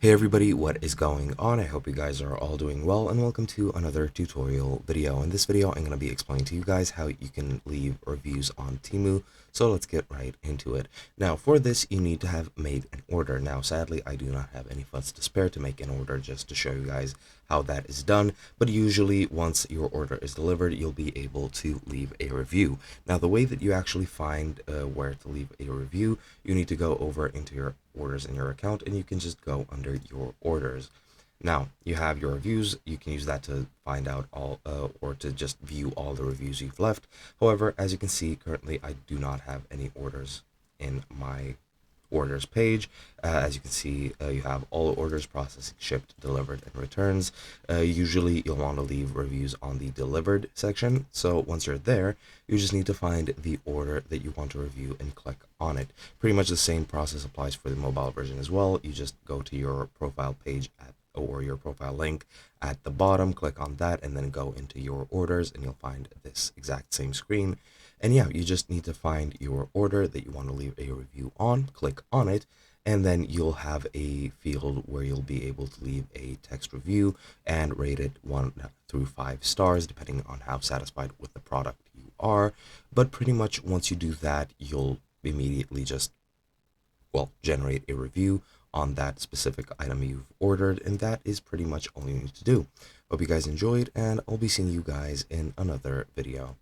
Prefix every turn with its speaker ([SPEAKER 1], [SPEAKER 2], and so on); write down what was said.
[SPEAKER 1] Hey everybody, what is going on? I hope you guys are all doing well, and welcome to another tutorial video. In this video, I'm going to be explaining to you guys how you can leave reviews on Temu. So let's get right into it. Now for this, you need to have made an order. Now sadly, I do not have any funds to spare to make an order just to show you guys how that is done. But usually once your order is delivered, you'll be able to leave a review. Now the way that you actually find where to leave a review, you need to go over into your orders in your account, and you can just go under your orders. Now you have your reviews. You can use that to find out all or to just view all the reviews you've left. However, as you can see, currently I do not have any orders in my orders page. As you can see, you have all orders, processing, shipped, delivered, and returns. Usually you'll want to leave reviews on the delivered section. So once you're there, you just need to find the order that you want to review and click on it. Pretty much the same process applies for the mobile version as well. You just go to your profile page or your profile link at the bottom, click on that, and then go into your orders, and you'll find this exact same screen. And yeah, you just need to find your order that you want to leave a review on, click on it, and then you'll have a field where you'll be able to leave a text review and rate it 1 through 5 stars, depending on how satisfied with the product you are. But pretty much once you do that, you'll immediately just, well, generate a review on that specific item you've ordered, and that is pretty much all you need to do. Hope you guys enjoyed, and I'll be seeing you guys in another video.